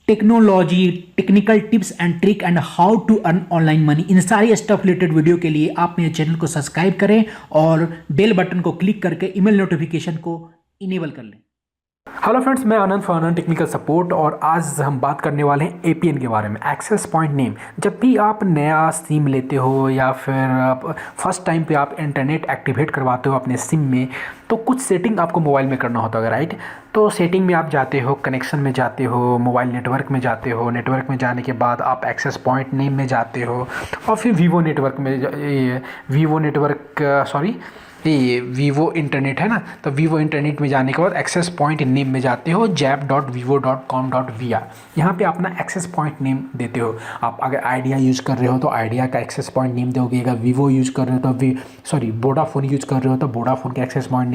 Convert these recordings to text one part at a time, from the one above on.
Technology, technical tips and trick and how to earn online money, इन सारी stuff related video के लिए आप मेरे चैनल को सब्सक्राइब करें और बेल बटन को क्लिक करके ईमेल नोटिफिकेशन को इनेबल कर लें। हेलो फ्रेंड्स, मैं आनंद फॉर टेक्निकल सपोर्ट और आज हम बात करने वाले हैं एपीएन के बारे में, एक्सेस पॉइंट नेम। जब भी आप नया सिम लेते हो या फिर आप फर्स्ट टाइम पे आप इंटरनेट एक्टिवेट करवाते हो अपने सिम में, तो कुछ सेटिंग आपको मोबाइल में करना होता है, राइट। तो सेटिंग में आप जाते हो, कनेक्शन में जाते हो, मोबाइल नेटवर्क में जाते हो, नेटवर्क में जाने के बाद आप एक्सेस पॉइंट नेम में जाते हो और फिर वीवो इंटरनेट है ना, तो वीवो इंटरनेट में जाने के बाद एक्सेस पॉइंट नेम में जाते हो jap.vivo.com.vr। यहाँ पे अपना एक्सेस पॉइंट नेम देते हो। आप अगर आइडिया यूज़ कर रहे हो तो आइडिया का एक्सेस पॉइंट नेम दोगे, अगर वीवो यूज़ कर रहे हो तो वोडाफोन यूज़ कर रहे हो तो वोडाफोन का एक्सेस पॉइंट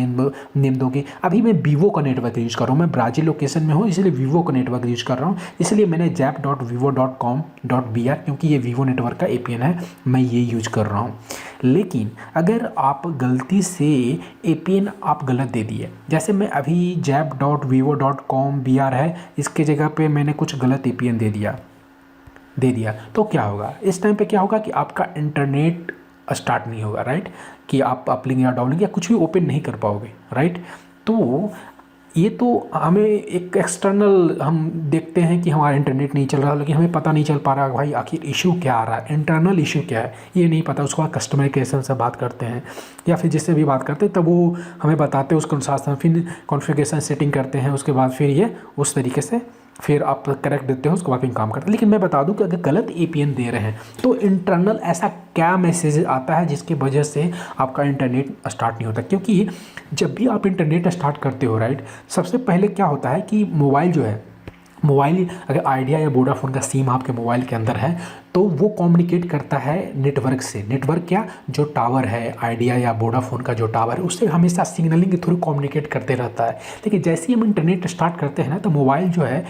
नेम दोगे। अभी मैं वीवो का नेटवर्क यूज़ कर रहा हूँ, मैं ब्राज़ील लोकेशन में हूँ, इसलिए वीवो का नेटवर्क यूज़ कर रहा हूँ, इसलिए मैंने jap.vivo.com.vr, क्योंकि ये वीवो नेटवर्क का एपीएन है, मैं ये यूज़ कर रहा हूँ। लेकिन अगर आप गलती से एपीएन आप गलत दे दिए, जैसे मैं अभी jap.vivo.com.vr है, इसके जगह पे मैंने कुछ गलत एपीएन दे दिया तो क्या होगा? इस टाइम पे क्या होगा कि आपका इंटरनेट स्टार्ट नहीं होगा, राइट, कि आप अपलिंग या डाउनलिंग या कुछ भी ओपन नहीं कर पाओगे, राइट। तो ये तो हमें एक एक्सटर्नल हम देखते हैं कि हमारा इंटरनेट नहीं चल रहा, लेकिन हमें पता नहीं चल पा रहा भाई आखिर इशू क्या आ रहा है, इंटरनल इशू क्या है, ये नहीं पता। उसके बाद कस्टमर केयर से बात करते हैं या फिर जिससे भी बात करते हैं, तब वो हमें बताते हैं, उसके अनुसार से फिर कॉन्फ़िगरेशन सेटिंग करते हैं, उसके बाद फिर ये उस तरीके से फिर आप करेक्ट देते हो, उसके बाद फिर काम करते हैं। लेकिन मैं बता दूं कि अगर गलत एपीएन दे रहे हैं तो इंटरनल ऐसा क्या मैसेज आता है जिसकी वजह से आपका इंटरनेट स्टार्ट नहीं होता? क्योंकि जब भी आप इंटरनेट स्टार्ट करते हो, राइट, सबसे पहले क्या होता है कि मोबाइल अगर आइडिया या वोडाफोन का सिम आपके मोबाइल के अंदर है तो वो कम्युनिकेट करता है नेटवर्क से। नेटवर्क क्या, जो टावर है आइडिया या वोडाफोन का जो टावर है, उससे हमेशा सिग्नलिंग के थ्रू कम्युनिकेट करते रहता है। लेकिन जैसे ही हम इंटरनेट स्टार्ट करते हैं ना, तो मोबाइल जो है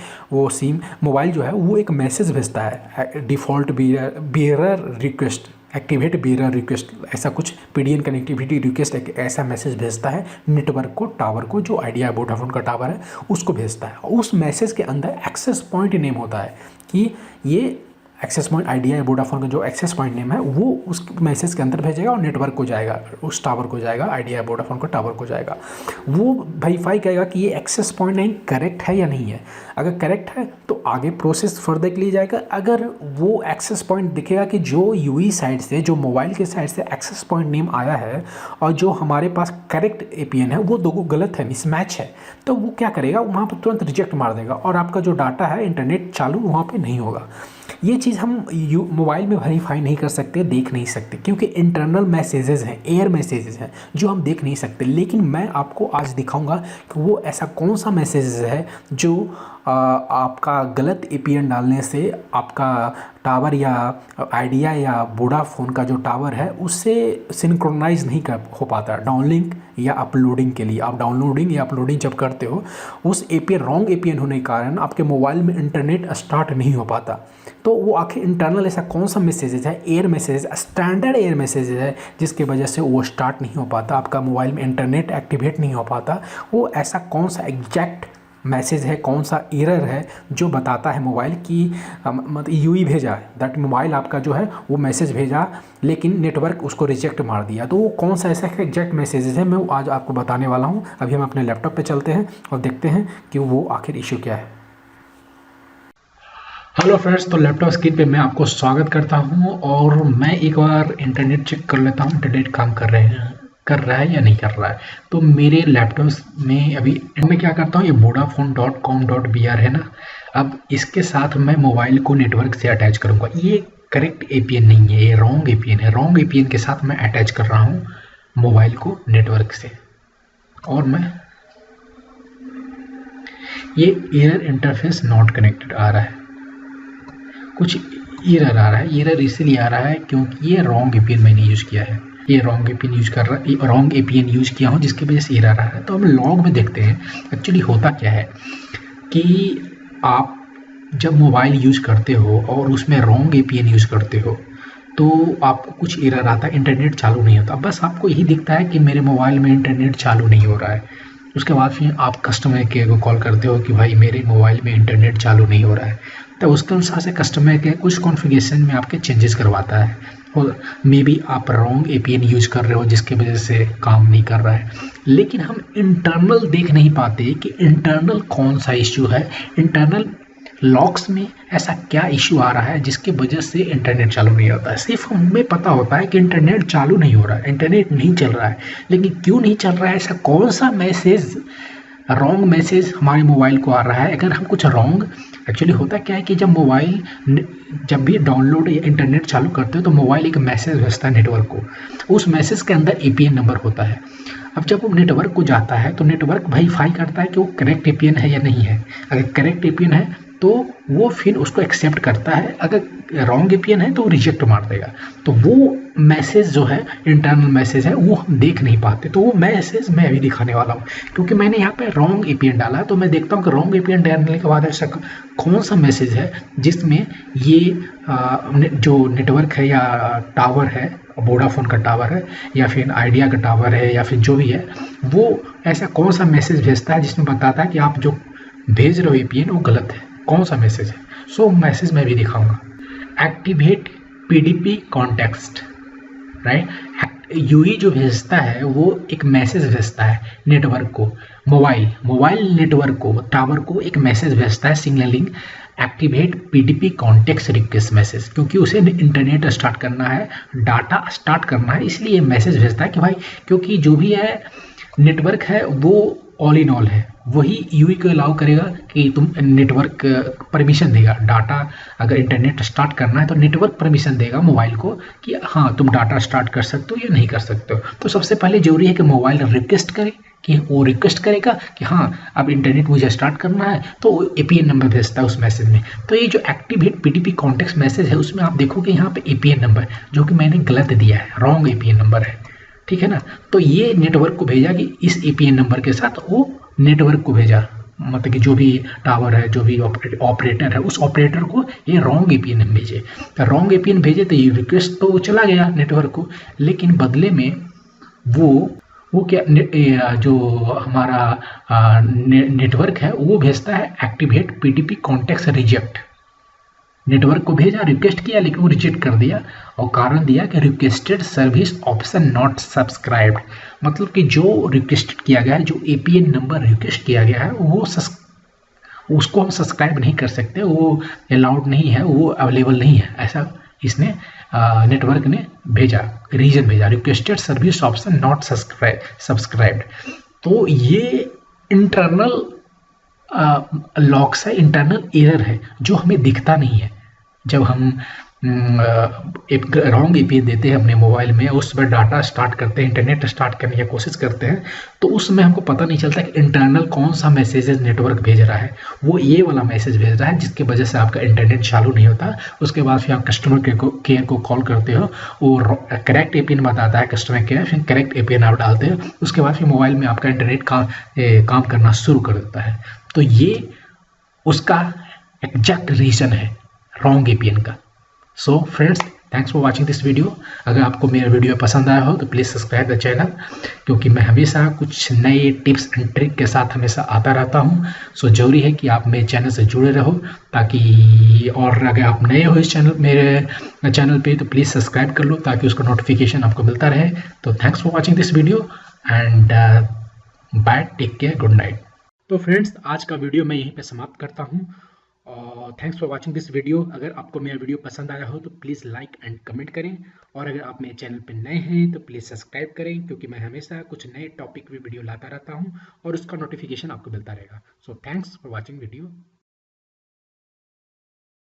वो एक मैसेज भेजता है, default bearer request, activate bearer request, ऐसा कुछ पीडीएन कनेक्टिविटी रिक्वेस्ट, एक ऐसा मैसेज भेजता है नेटवर्क को, टावर को, जो आइडिया वोडाफोन का टावर है उसको भेजता है। उस मैसेज के अंदर एक्सेस पॉइंट नेम होता है कि ये एक्सेस पॉइंट आइडिया या वोडाफोन का जो एक्सेस पॉइंट नेम है वो उस मैसेज के अंदर भेजेगा और नेटवर्क को जाएगा, उस टावर को जाएगा, आइडिया या वोडाफोन का टावर को जाएगा। वो वेरीफाई करेगा कि ये एक्सेस पॉइंट नेम करेक्ट है या नहीं है। अगर करेक्ट है तो आगे प्रोसेस फर्दर के लिए जाएगा। अगर वो एक्सेस पॉइंट दिखेगा कि जो यूई साइड से, जो मोबाइल के साइड से एक्सेस पॉइंट नेम आया है और जो हमारे पास करेक्ट एपीएन है वो दोनों गलत है, मिसमैच है, तो वो क्या करेगा, वहाँ पर तुरंत रिजेक्ट मार देगा और आपका जो डाटा है इंटरनेट चालू वहाँ पर नहीं होगा। ये चीज़ हम मोबाइल में वेरीफाई नहीं कर सकते, देख नहीं सकते, क्योंकि इंटरनल मैसेजेस हैं, एयर मैसेजेस हैं जो हम देख नहीं सकते। लेकिन मैं आपको आज दिखाऊंगा कि वो ऐसा कौन सा मैसेजेस है जो आपका गलत एपीएन डालने से आपका टावर या आइडिया या वोडाफोन का जो टावर है उससे सिंक्रोनाइज नहीं हो पाता डाउनलिंक या अपलोडिंग के लिए। आप डाउनलोडिंग या अपलोडिंग जब करते हो, उस एपीएन रॉन्ग एपीएन होने के कारण आपके मोबाइल में इंटरनेट स्टार्ट नहीं हो पाता। तो वो आखिर इंटरनल ऐसा कौन सा मैसेजेस है, air messages, standard air messages है जिसके वजह से वो स्टार्ट नहीं हो पाता, आपका मोबाइल में इंटरनेट एक्टिवेट नहीं हो पाता। वो ऐसा कौन सा एग्जैक्ट मैसेज है, कौन सा एरर है जो बताता है मोबाइल की मतलब यूई भेजा है, दैट मोबाइल आपका जो है वो मैसेज भेजा लेकिन नेटवर्क उसको रिजेक्ट मार दिया। तो वो कौन सा ऐसा एग्जैक्ट मैसेजेस है, मैं आज आपको बताने वाला हूँ। अभी हम अपने लैपटॉप पे चलते हैं और देखते हैं कि वो आखिर इशू क्या है। हेलो फ्रेंड्स, तो लैपटॉप स्क्रीन पे मैं आपको स्वागत करता हूं और मैं एक बार इंटरनेट चेक कर लेता हूं, इंटरनेट काम कर रहा है या नहीं कर रहा है। तो मेरे लैपटॉप में अभी मैं क्या करता हूं, ये vodafone.com.br है ना, अब इसके साथ मैं मोबाइल को नेटवर्क से अटैच करूंगा। ये करेक्ट एपीएन नहीं है, ये रॉन्ग एपीएन है। रॉन्ग एपीएन के साथ मैं अटैच कर रहा हूँ मोबाइल को नेटवर्क से और मैं ये एरर इंटरफेस नॉट कनेक्टेड आ रहा है, कुछ एरर आ रहा है। एरर इसलिए आ रहा है क्योंकि ये रॉन्ग एपीएन मैंने यूज़ किया है, ये रॉन्ग एपीएन यूज़ किया हूँ जिसकी वजह से एरर आ रहा है। तो हम लॉग में देखते हैं एक्चुअली होता क्या है कि आप जब मोबाइल यूज़ करते हो और उसमें रॉन्ग एपीएन यूज़ करते हो तो आपको कुछ एरर आता है, इंटरनेट चालू नहीं होता। बस आपको यही दिखता है कि मेरे मोबाइल में इंटरनेट चालू नहीं हो रहा है। उसके बाद फिर आप कस्टमर केयर को कॉल करते हो कि भाई मेरे मोबाइल में इंटरनेट चालू नहीं हो रहा है, तो उसके अनुसार से कस्टमर केयर कुछ कॉन्फ़िगरेशन में आपके चेंजेस करवाता है। और मे बी आप रॉन्ग एपीएन यूज़ कर रहे हो जिसकी वजह से काम नहीं कर रहा है। लेकिन हम इंटरनल देख नहीं पाते कि इंटरनल कौन सा इश्यू है, इंटरनल लॉक्स में ऐसा क्या इश्यू आ रहा है जिसकी वजह से इंटरनेट चालू नहीं होता है। सिर्फ हमें पता होता है कि इंटरनेट चालू नहीं हो रहा है, इंटरनेट नहीं चल रहा है, लेकिन क्यों नहीं चल रहा है, ऐसा कौन सा मैसेज, रॉन्ग मैसेज हमारे मोबाइल को आ रहा है। अगर हम कुछ रॉन्ग, एक्चुअली होता क्या है कि जब मोबाइल जब भी डाउनलोड या इंटरनेट चालू करते हो तो मोबाइल एक मैसेज भेजता है नेटवर्क को, उस मैसेज के अंदर एपीएन नंबर होता है। अब जब वो नेटवर्क को जाता है तो नेटवर्क वेरीफाई करता है कि वो करेक्ट एपीएन है या नहीं है। अगर करेक्ट एपीएन है तो वो फिर उसको एक्सेप्ट करता है, अगर रॉन्ग एपीएन है तो वो रिजेक्ट मार देगा। तो वो मैसेज जो है, इंटरनल मैसेज है, वो हम देख नहीं पाते। तो वो मैसेज मैं अभी दिखाने वाला हूँ, क्योंकि मैंने यहाँ पे रॉन्ग एपीएन डाला है, तो मैं देखता हूँ कि रॉन्ग एपीएन डालने के बाद ऐसा कौन सा मैसेज है जिसमें ये जो नेटवर्क है या टावर है, वोडाफोन का टावर है या फिर आइडिया का टावर है या फिर जो भी है, वो ऐसा कौन सा मैसेज भेजता है जिसमें बताता है कि आप जो भेज रहे हो एपीएन वो गलत है, कौन सा मैसेज है। सो मैसेज मैं भी दिखाऊंगा। Activate PDP context, right. UE जो भेजता है वो एक मैसेज भेजता है नेटवर्क को, मोबाइल नेटवर्क को, टावर को एक मैसेज भेजता है signalling activate PDP context request message, क्योंकि उसे इंटरनेट स्टार्ट करना है, डाटा स्टार्ट करना है, इसलिए मैसेज भेजता है कि भाई, क्योंकि जो भी है नेटवर्क है वो ऑल इन ऑल है, वही यूई को अलाउ करेगा कि तुम नेटवर्क परमिशन देगा, डाटा अगर इंटरनेट स्टार्ट करना है तो नेटवर्क परमिशन देगा मोबाइल को कि हाँ तुम डाटा स्टार्ट कर सकते हो या नहीं कर सकते हो। तो सबसे पहले जरूरी है कि मोबाइल रिक्वेस्ट करे, कि वो रिक्वेस्ट करेगा कि हाँ अब इंटरनेट मुझे स्टार्ट करना है, तो एपीएन नंबर भेजता है उस मैसेज में। तो ये जो एक्टिवेट पीडीपी कॉन्टेक्स्ट मैसेज है उसमें आप देखोगे यहाँ पे एपीएन नंबर जो कि मैंने गलत दिया है, रॉन्ग एपीएन नंबर है, ठीक है ना। तो ये नेटवर्क को भेजा कि इस एपीएन नंबर के साथ वो नेटवर्क को भेजा, मतलब कि जो भी टावर है, जो भी ऑपरेटर है, उस ऑपरेटर को ये रॉन्ग एपीएन भेजे। तो रॉन्ग एपीएन भेजे तो ये रिक्वेस्ट तो चला गया नेटवर्क को, लेकिन बदले में वो क्या जो हमारा नेटवर्क है वो भेजता है activate PDP context reject. Network को भेजा, रिक्वेस्ट किया, लेकिन वो रिजेक्ट कर दिया और कारण दिया कि requested service epsilon naught subscribed. मतलब कि जो रिक्वेस्ट किया गया है, जो एपीएन नंबर रिक्वेस्ट किया गया है, वो उसको हम सब्सक्राइब नहीं कर सकते, वो अलाउड नहीं है, वो अवेलेबल नहीं है, ऐसा इसने नेटवर्क ने भेजा, रीजन भेजा, requested service epsilon naught subscribed. तो ये इंटरनल लॉक्स है, इंटरनल एरर है जो हमें दिखता नहीं है। जब हम एक रॉन्ग एपीएन देते हैं अपने मोबाइल में, उस पर डाटा स्टार्ट करते हैं, इंटरनेट स्टार्ट करने की कोशिश करते हैं, तो उसमें हमको पता नहीं चलता कि इंटरनल कौन सा मैसेज नेटवर्क भेज रहा है। वो ये वाला मैसेज भेज रहा है जिसकी वजह से आपका इंटरनेट चालू नहीं होता। उसके बाद फिर आप कस्टमर केयर को कॉल करते हो, वो करेक्ट एपीएन बताता है कस्टमर केयर, फिर करेक्ट एपीएन आप डालते हो, उसके बाद फिर मोबाइल में आपका इंटरनेट काम करना शुरू कर देता है। तो ये उसका एग्जैक्ट रीज़न है रॉन्ग एपीएन का। So friends, thanks for watching this video. अगर आपको मेरा वीडियो पसंद आया हो तो प्लीज़ सब्सक्राइब द चैनल, क्योंकि मैं हमेशा कुछ नए टिप्स एंड ट्रिक के साथ हमेशा आता रहता हूँ। सो ज़रूरी है कि आप मेरे चैनल से जुड़े रहो, ताकि, और अगर आप नए हो इस चैनल, मेरे चैनल पे, तो प्लीज़ सब्सक्राइब कर लो ताकि उसका नोटिफिकेशन आपको मिलता रहे। तो thanks for watching this video and bye, take care, good night. तो फ्रेंड्स, आज का वीडियो मैं यहीं पे समाप्त करता हूँ और thanks for watching this video. अगर आपको मेरा वीडियो पसंद आया हो तो प्लीज़ लाइक एंड कमेंट करें, और अगर आप मेरे चैनल पर नए हैं तो प्लीज़ सब्सक्राइब करें, क्योंकि मैं हमेशा कुछ नए टॉपिक पे वीडियो लाता रहता हूँ और उसका नोटिफिकेशन आपको मिलता रहेगा। So thanks for watching video.